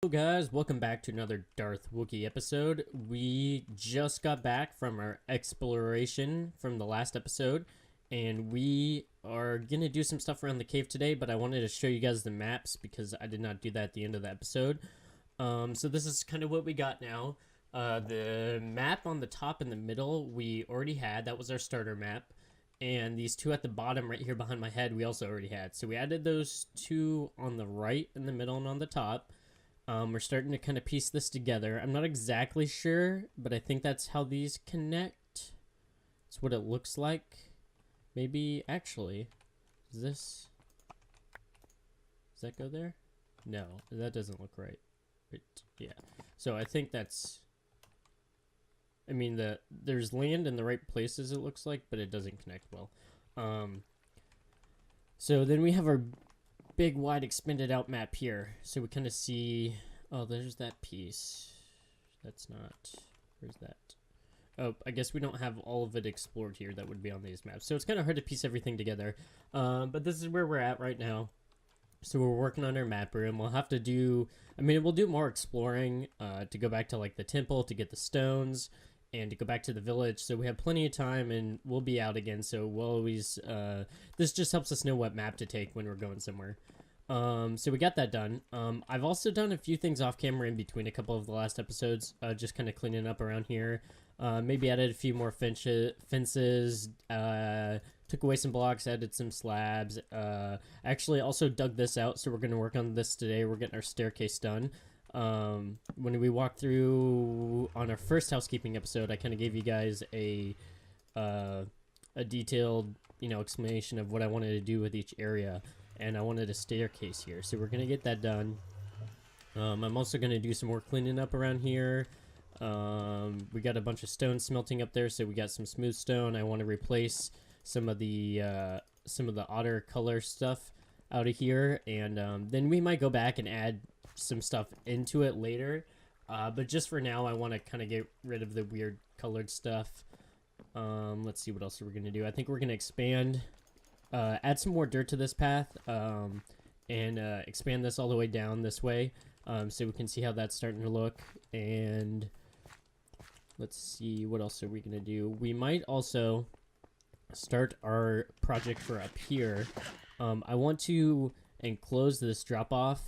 Hello guys, welcome back to another DarthWookie episode. We just got back from our exploration from the last episode, and we are going to do some stuff around the cave today, but I wanted to show you guys the maps because I did not do that at the end of the episode. So this is kind of what we got now. The map on the top in the middle we already had. That was our starter map. And these two at the bottom right here behind my head we also already had. So we added those two on the right, in the middle, and on the top. We're starting to kind of piece this together. I'm not exactly sure, but I think that's how these connect. That's what it looks like. Maybe, actually, does that go there? No, that doesn't look right. But, yeah. So I think that's, I mean, there's land in the right places it looks like, but it doesn't connect well. So then we have our big wide expanded out map here, so we kind of see, oh, there's that piece. That's not, where's that? Oh, I guess we don't have all of it explored here that would be on these maps, so it's kind of hard to piece everything together. But this is where we're at right now. So we're working on our map room. We'll have to do, I mean, we'll do more exploring to go back to like the temple to get the stones and to go back to the village. So we have plenty of time and we'll be out again. So we'll always, this just helps us know what map to take when we're going somewhere. So we got that done. I've also done a few things off camera in between a couple of the last episodes, just kind of cleaning up around here. Maybe added a few more fences, took away some blocks, added some slabs. Actually also dug this out, so we're going to work on this today. We're getting our staircase done. When we walked through on our first housekeeping episode, I kind of gave you guys a detailed, explanation of what I wanted to do with each area. And I wanted a staircase here, so we're going to get that done. I'm also going to do some more cleaning up around here. We got a bunch of stone smelting up there, so we got some smooth stone. I want to replace some of the otter color stuff out of here, and then we might go back and add some stuff into it later. But just for now, I want to kind of get rid of the weird colored stuff. Let's see what else we're going to do. I think we're going to expand... add some more dirt to this path, and expand this all the way down this way, so we can see how that's starting to look. And let's see, what else are we gonna do? We might also start our project for up here. I want to enclose this drop-off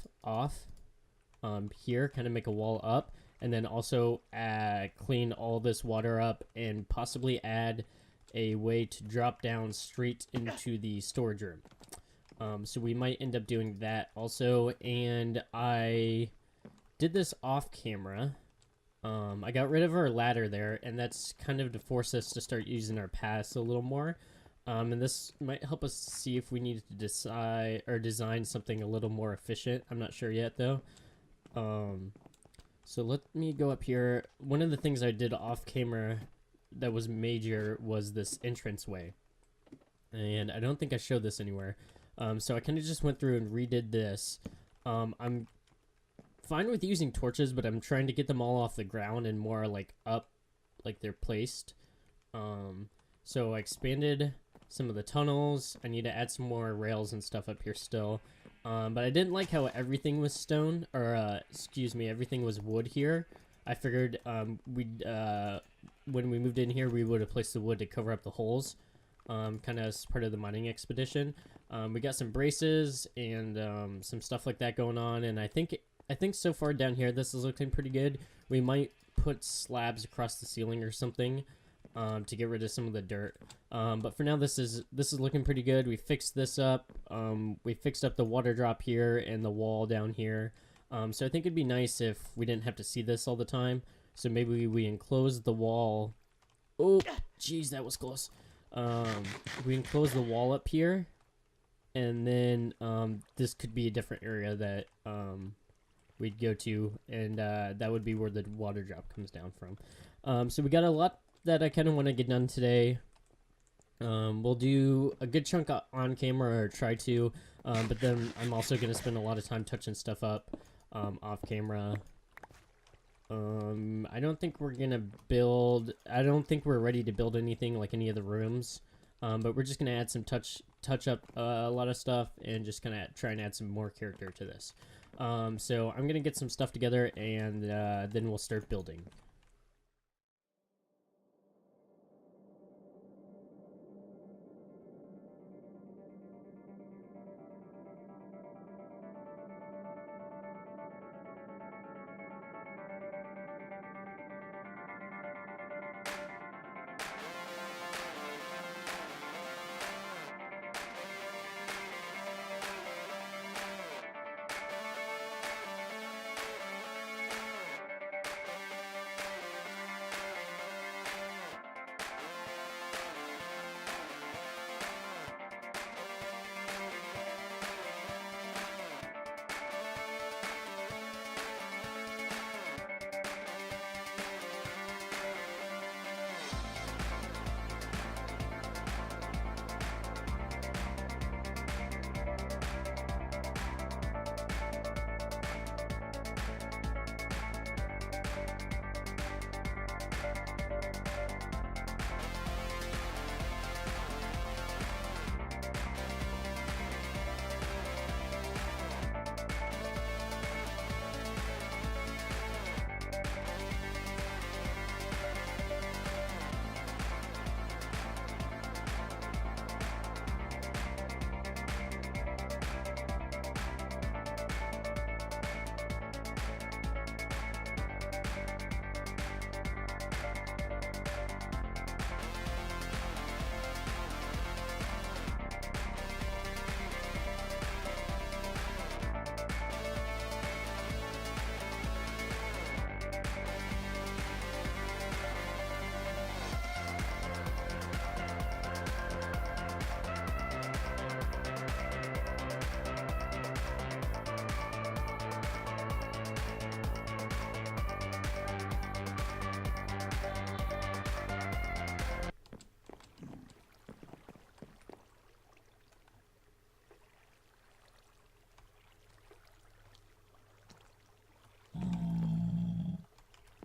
here, kind of make a wall up, and then also clean all this water up and possibly add a way to drop down straight into the storage room. So we might end up doing that also. And I did this off camera. I got rid of our ladder there, and that's kind of to force us to start using our paths a little more. And this might help us see if we need to decide or design something a little more efficient. I'm not sure yet though. So let me go up here. One of the things I did off camera that was major was this entranceway, and I don't think I showed this anywhere. So I kind of just went through and redid this. I'm fine with using torches, but I'm trying to get them all off the ground and more like up, like they're placed. So I expanded some of the tunnels. I need to add some more rails and stuff up here still. But I didn't like how everything was stone, or excuse me, everything was wood here. I figured when we moved in here, we would have placed the wood to cover up the holes, kind of as part of the mining expedition. We got some braces and some stuff like that going on, and I think so far down here this is looking pretty good. We might put slabs across the ceiling or something to get rid of some of the dirt. But for now, this is looking pretty good. We fixed this up. We fixed up the water drop here and the wall down here. So I think it'd be nice if we didn't have to see this all the time. So maybe we enclose the wall. Oh, jeez, that was close. We enclose the wall up here, and then this could be a different area that we'd go to, and that would be where the water drop comes down from. So we got a lot that I kind of want to get done today. We'll do a good chunk on camera, or try to, but then I'm also going to spend a lot of time touching stuff up off camera. I don't think we're gonna build, I don't think we're ready to build anything like any of the rooms, but we're just gonna add some touch up a lot of stuff, and just kind of try and add some more character to this. So I'm gonna get some stuff together, and then we'll start building.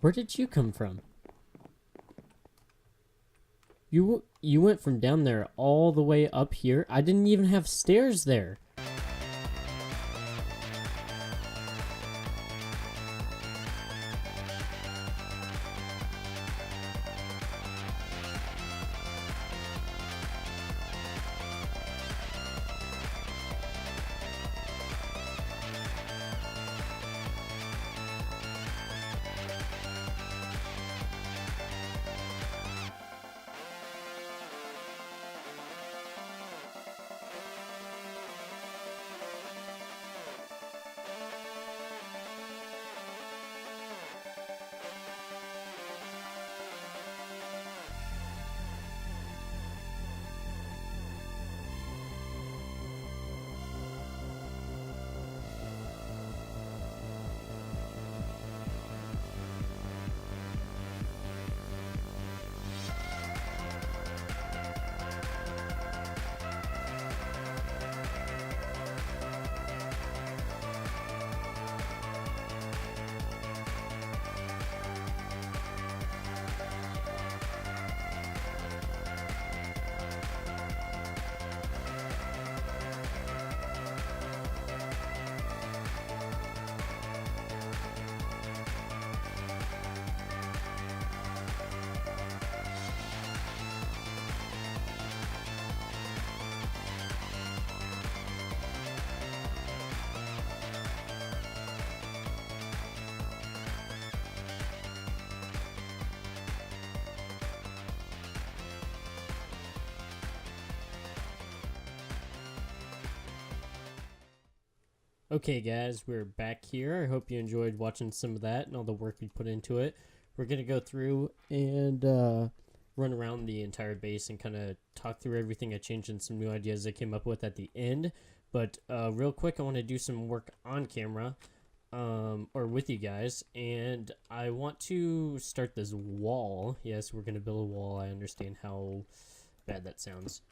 Where did you come from? You went from down there all the way up here? I didn't even have stairs there. Okay, guys, we're back here. I hope you enjoyed watching some of that and all the work we put into it. We're going to go through and run around the entire base and kind of talk through everything I changed and some new ideas I came up with at the end. But real quick, I want to do some work on camera or with you guys. And I want to start this wall. Yes, we're going to build a wall. I understand how bad that sounds.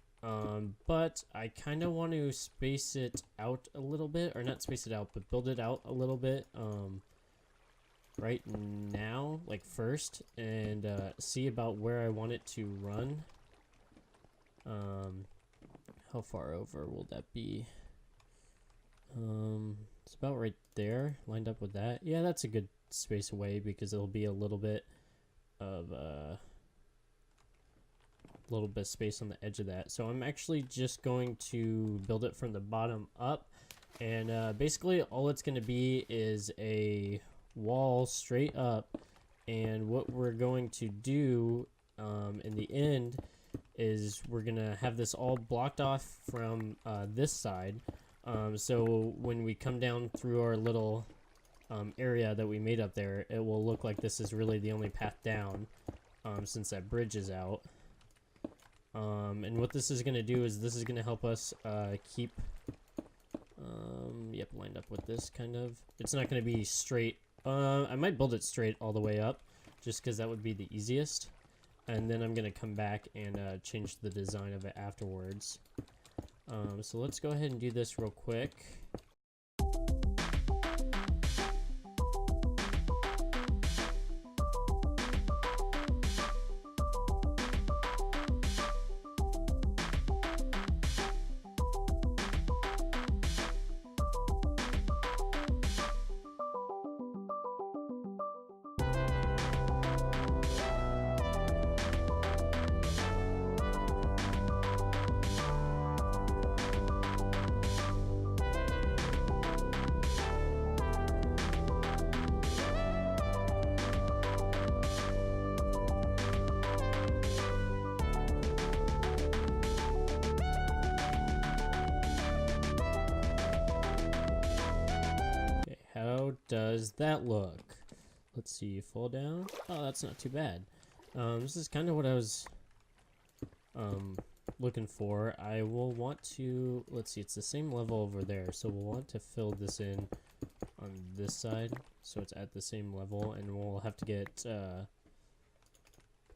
But I kind of want to space it out a little bit, or not space it out, but build it out a little bit, right now, like first, and, see about where I want it to run. How far over will that be? It's about right there, lined up with that. Yeah, that's a good space away because it'll be a little bit of space on the edge of that. So I'm actually just going to build it from the bottom up, and basically all it's going to be is a wall straight up, and what we're going to do in the end is we're gonna have this all blocked off from this side, so when we come down through our little area that we made up there, it will look like this is really the only path down, since that bridge is out. And what this is going to do is this is going to help us keep yep, lined up with this kind of. It's not going to be straight. I might build it straight all the way up just because that would be the easiest, and then I'm going to come back and change the design of it afterwards. So let's go ahead and do this real quick. How does that look? Let's see, fall down. Oh, that's not too bad. This is kind of what I was looking for. I will want to, let's see, it's the same level over there, so we'll want to fill this in on this side so it's at the same level, and we'll have to get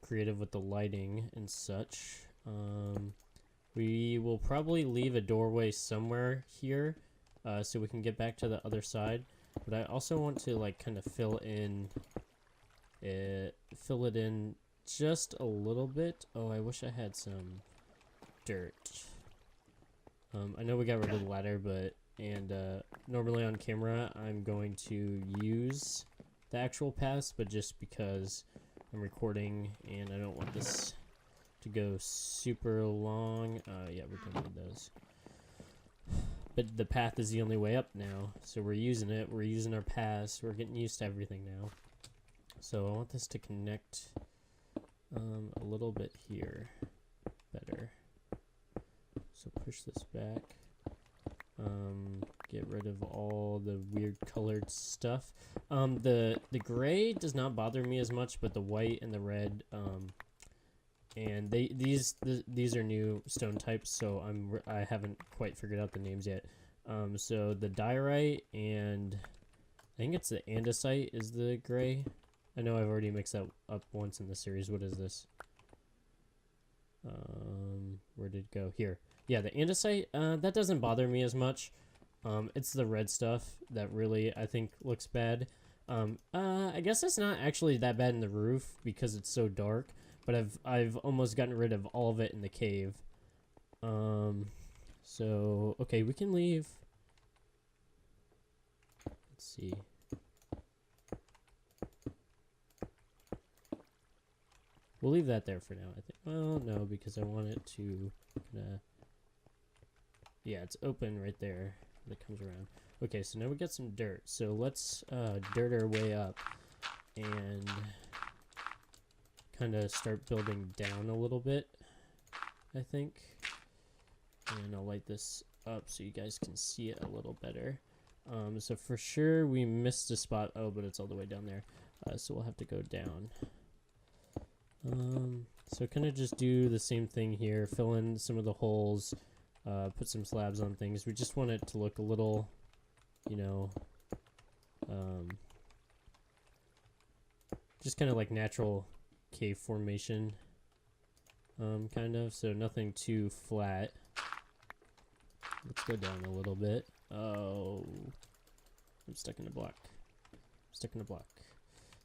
creative with the lighting and such. We will probably leave a doorway somewhere here so we can get back to the other side. But I also want to like kind of fill it in just a little bit. Oh, I wish I had some dirt. I know we got rid of the ladder, but normally on camera I'm going to use the actual paths, but just because I'm recording and I don't want this to go super long. Yeah, we're gonna need those. But the path is the only way up now, so we're using it. We're using our paths. We're getting used to everything now. So I want this to connect a little bit here better. So push this back. Get rid of all the weird colored stuff. The gray does not bother me as much, but the white and the red, and these are new stone types, so I haven't quite figured out the names yet. So the diorite and I think it's the andesite is the gray. I know I've already mixed that up once in the series. What is this? Where did it go? Here. Yeah, the andesite, that doesn't bother me as much. It's the red stuff that really I think looks bad. I guess it's not actually that bad in the roof because it's so dark. But I've almost gotten rid of all of it in the cave. So okay, we can leave. Let's see. We'll leave that there for now, I think. Well, no, because I want it to kinda. Yeah, it's open right there. That comes around. Okay, so now we got some dirt. So let's dirt our way up and kind of start building down a little bit, I think. And I'll light this up so you guys can see it a little better. So for sure we missed a spot. Oh, but it's all the way down there. So we'll have to go down. So kind of just do the same thing here. Fill in some of the holes. Put some slabs on things. We just want it to look a little, you know, just kind of like natural cave formation, kind of, so nothing too flat. Let's go down a little bit. Oh, I'm stuck in a block. Stuck in a block.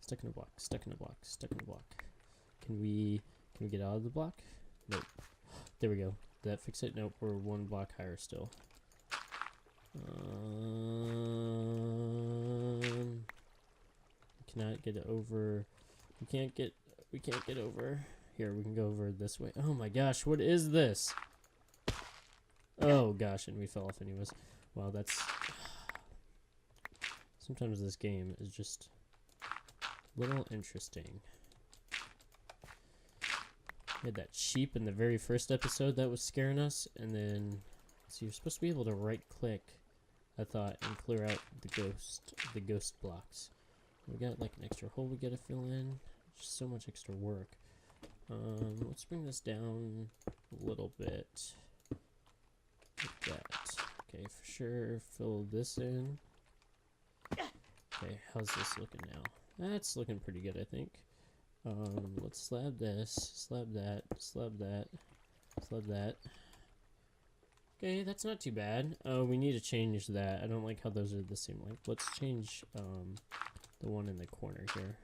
Stuck in a block. Stuck in a block. Stuck in a block. Can we get out of the block? Nope. There we go. Did that fix it? Nope. We're one block higher still. cannot get over. We can't get over. Here, we can go over this way. Oh my gosh, what is this? Oh gosh, and we fell off anyways. Wow, that's... Sometimes this game is just a little interesting. We had that sheep in the very first episode that was scaring us, and then... So you're supposed to be able to right-click, I thought, and clear out the ghost blocks. We got like an extra hole we gotta fill in. Just so much extra work. Let's bring this down a little bit. Like that. Okay, for sure. Fill this in. Okay, how's this looking now? That's looking pretty good, I think. Let's slab this, slab that, slab that, slab that. Okay, that's not too bad. Oh, we need to change that. I don't like how those are the same length. Let's change the one in the corner here.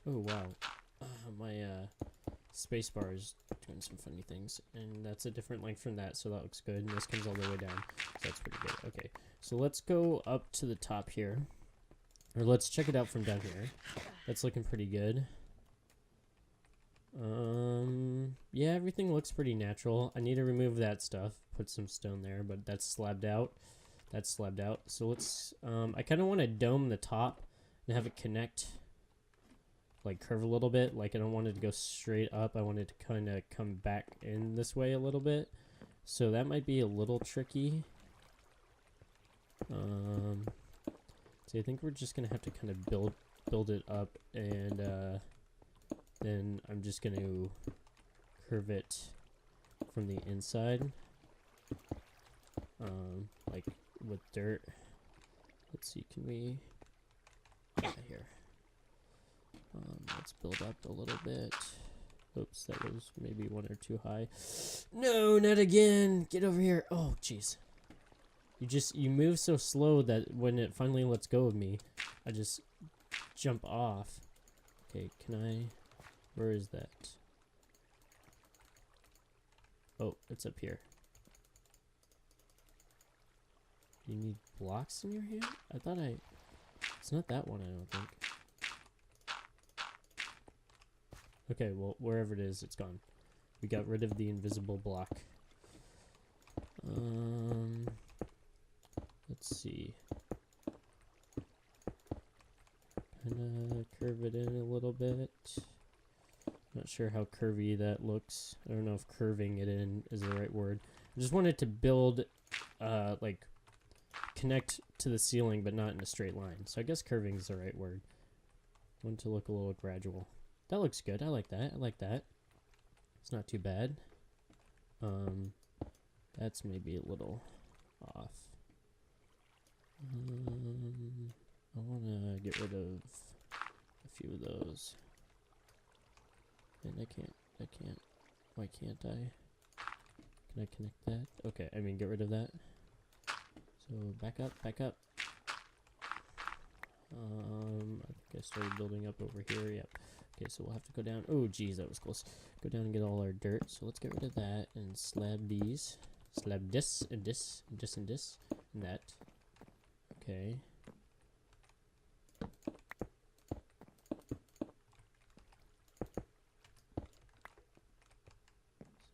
Oh wow, my spacebar is doing some funny things, and that's a different length from that, so that looks good. And this comes all the way down, so that's pretty good. Okay, so let's go up to the top here, or let's check it out from down here. That's looking pretty good. Yeah, everything looks pretty natural. I need to remove that stuff, put some stone there, but that's slabbed out. That's slabbed out. So let's, I kind of want to dome the top and have it connect, like curve a little bit. Like I don't want it to go straight up. I want it to kind of come back in this way a little bit. So that might be a little tricky. So I think we're just gonna have to kind of build it up, and then I'm just gonna curve it from the inside, like with dirt. Let's see, can we, here. Let's build up a little bit. Oops, that was maybe one or two high. No, not again. Get over here. Oh, jeez. You move so slow that when it finally lets go of me, I just jump off. Okay, can I... Where is that? Oh, it's up here. You need blocks in your hand? I thought It's not that one, I don't think. Okay, well, wherever it is, it's gone. We got rid of the invisible block. Let's see. Kinda curve it in a little bit. Not sure how curvy that looks. I don't know if curving it in is the right word. I just wanted to build, like, connect to the ceiling, but not in a straight line. So I guess curving is the right word. I want it to look a little gradual. That looks good. I like that. I like that. It's not too bad. That's maybe a little off. I want to get rid of a few of those. And I can't. Why can't I? Can I connect that? Okay, I mean, get rid of that. So, back up. I think I started building up over here. Yep. Okay, so we'll have to go down. Oh, geez, that was close. Go down and get all our dirt. So let's get rid of that and slab these. Slab this, and this, and this, and this, and that. Okay.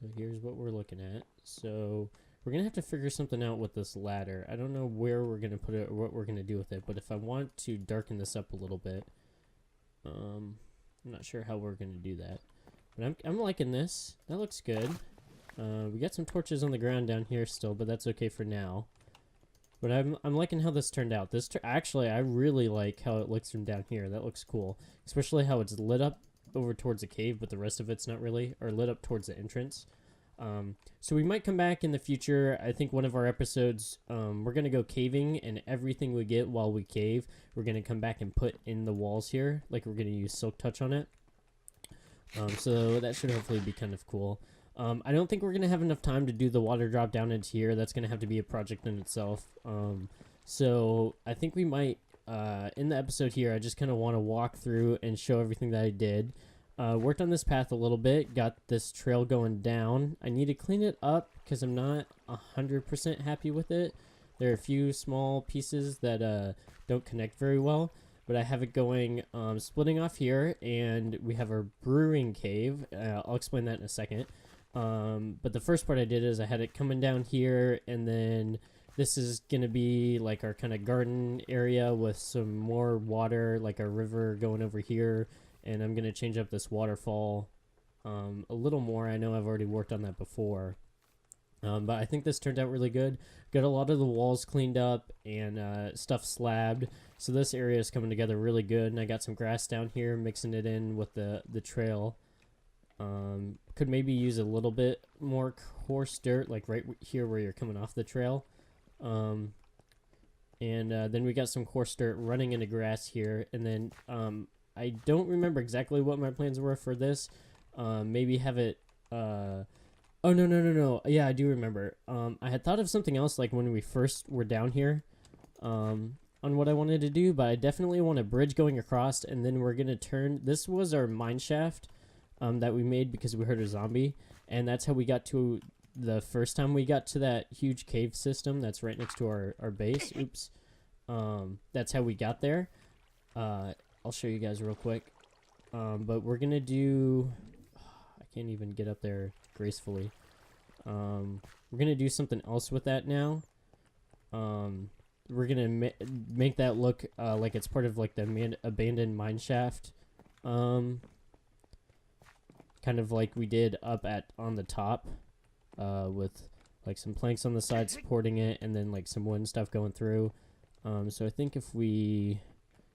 So here's what we're looking at. So we're going to have to figure something out with this ladder. I don't know where we're going to put it or what we're going to do with it, but if I want to darken this up a little bit, I'm not sure how we're going to do that. But I'm liking this. That looks good. We got some torches on the ground down here still, but that's okay for now. But I'm liking how this turned out. Actually, I really like how it looks from down here. That looks cool. Especially how it's lit up over towards the cave, but the rest of it's not really, or lit up towards the entrance. So we might come back in the future. I think one of our episodes, we're going to go caving, and everything we get while we cave, we're going to come back and put in the walls here. Like, we're going to use silk touch on it. So that should hopefully be kind of cool. I don't think we're going to have enough time to do the water drop down into here. That's going to have to be a project in itself. So I think we might, in the episode here, I just kind of want to walk through and show everything that I did. Worked on this path a little bit, got this trail going down. I need to clean it up because I'm not 100% happy with it, There are a few small pieces that don't connect very well, but I have it going splitting off here, and we have our brewing cave. I'll explain that in a second. But the first part I did is I had it coming down here, and then this is going to be like our kind of garden area with some more water, like a river going over here, and I'm going to change up this waterfall a little more. I know I've already worked on that before. But I think this turned out really good. Got a lot of the walls cleaned up and stuff slabbed. So this area is coming together really good. And I got some grass down here, mixing it in with the trail. Could maybe use a little bit more coarse dirt, like right here where you're coming off the trail. And then we got some coarse dirt running into grass here. And then I don't remember exactly what my plans were for this. Maybe have it... Oh, no. Yeah, I do remember. I had thought of something else, like when we first were down here, on what I wanted to do, but I definitely want a bridge going across, and then we're going to turn... This was our mine shaft that we made because we heard a zombie, and that's how we got to... The first time we got to that huge cave system that's right next to our base. Oops. That's how we got there. I'll show you guys real quick. But we're going to do... I can't even get up there gracefully. We're gonna do something else with that now. We're gonna make that look like it's part of like the abandoned mine shaft, kind of like we did up on the top, with like some planks on the side supporting it, and then like some wooden stuff going through. So I think if we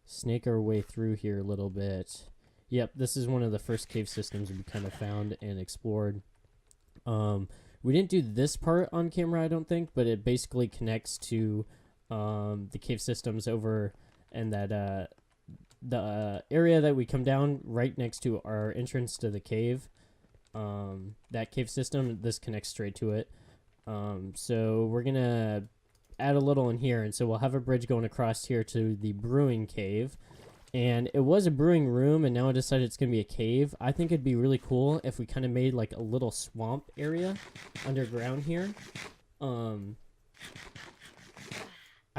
snake our way through here a little bit. Yep, this is one of the first cave systems we kind of found and explored. We didn't do this part on camera, I don't think, but it basically connects to the cave systems over, and that the area that we come down right next to our entrance to the cave, that cave system, this connects straight to it. So we're gonna add a little in here, and so we'll have a bridge going across here to the brewing cave. And it was a brewing room, and now I decided it's going to be a cave. I think it'd be really cool if we kind of made like a little swamp area underground here. I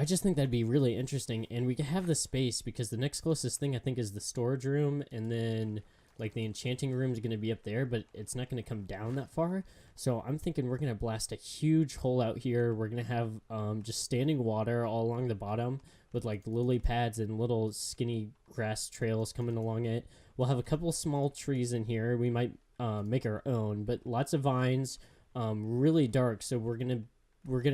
just think that'd be really interesting, and we could have the space because the next closest thing I think is the storage room, and then like the enchanting room is going to be up there, but it's not going to come down that far. So I'm thinking we're going to blast a huge hole out here. We're going to have just standing water all along the bottom, with like lily pads and little skinny grass trails coming along it. We'll have a couple small trees in here. We might make our own, but lots of vines, really dark. So we're gonna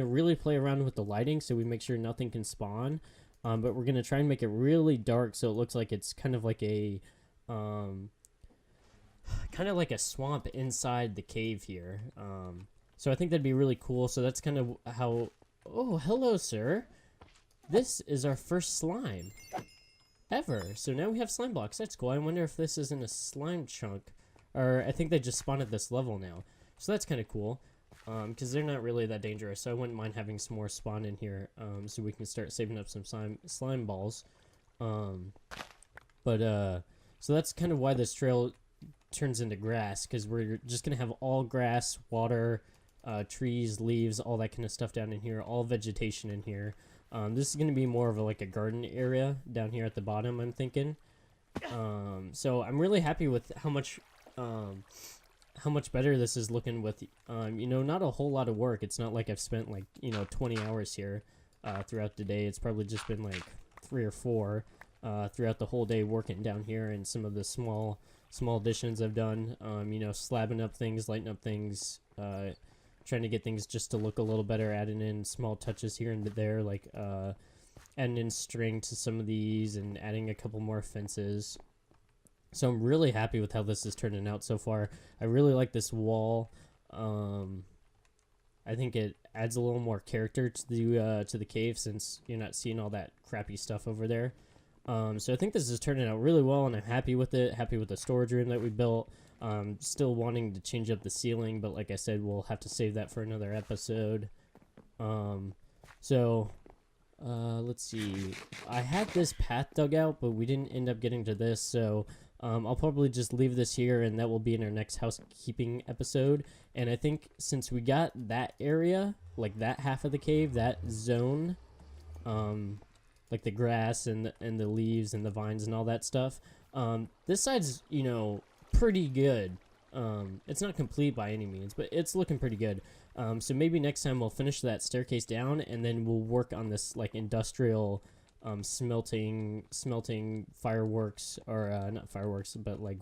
really play around with the lighting so we make sure nothing can spawn. But we're gonna try and make it really dark so it looks like it's kind of like a swamp inside the cave here. So I think that'd be really cool. So that's kind of how. Oh, hello, sir. This is our first slime ever. So now we have slime blocks. That's cool. I wonder if this isn't a slime chunk. Or I think they just spawned at this level now. So that's kind of cool. Because they're not really that dangerous. So I wouldn't mind having some more spawn in here. So we can start saving up some slime balls. So that's kind of why this trail turns into grass. Because we're just going to have all grass, water, trees, leaves, all that kind of stuff down in here. All vegetation in here. This is going to be more of like a garden area down here at the bottom, I'm thinking. So I'm really happy with how much better this is looking with, not a whole lot of work. It's not like I've spent like, 20 hours here throughout the day. It's probably just been like 3 or 4 throughout the whole day working down here, and some of the small additions I've done, slabbing up things, lighting up things, trying to get things just to look a little better, adding in small touches here and there, like adding in string to some of these and adding a couple more fences. So I'm really happy with how this is turning out so far. I really like this wall. I think it adds a little more character to the cave, since you're not seeing all that crappy stuff over there. So I think this is turning out really well, and I'm happy with it. Happy with the storage room that we built. Still wanting to change up the ceiling, but like I said, we'll have to save that for another episode. Let's see. I had this path dug out, but we didn't end up getting to this, so I'll probably just leave this here, and that will be in our next housekeeping episode. And I think since we got that area, like that half of the cave, that zone, like the grass and the leaves and the vines and all that stuff, this side's, you know, pretty good. It's not complete by any means, but it's looking pretty good. So maybe next time we'll finish that staircase down, and then we'll work on this like industrial smelting fireworks, or not fireworks, but like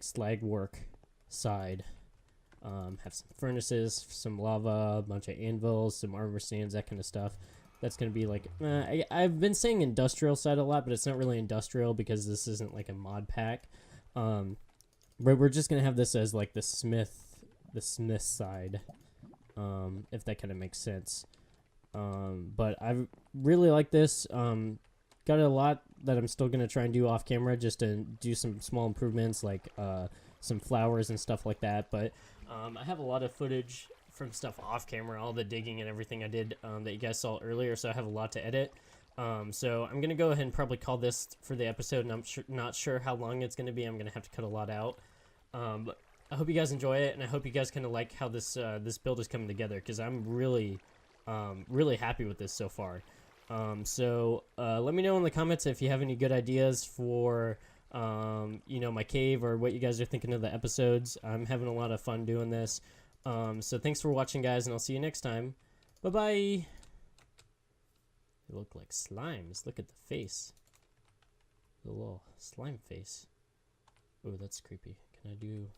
slag work side. Have some furnaces, some lava, a bunch of anvils, some armor stands, that kind of stuff. That's going to be like, I've been saying industrial side a lot, but it's not really industrial because this isn't like a mod pack. But we're just going to have this as like the smith side, if that kind of makes sense. But I really like this. Got a lot that I'm still going to try and do off camera, just to do some small improvements, like some flowers and stuff like that. But I have a lot of footage from stuff off camera, all the digging and everything I did that you guys saw earlier, so I have a lot to edit. So I'm going to go ahead and probably call this for the episode, and I'm not sure how long it's going to be. I'm going to have to cut a lot out. But I hope you guys enjoy it, and I hope you guys kind of like how this build is coming together, because I'm really happy with this so far. So let me know in the comments if you have any good ideas for you know, my cave, or what you guys are thinking of the episodes. I'm having a lot of fun doing this. So thanks for watching, guys, and I'll see you next time. Bye-bye. They look like slimes. Look at the face. The little slime face. Oh, that's creepy. Can I do...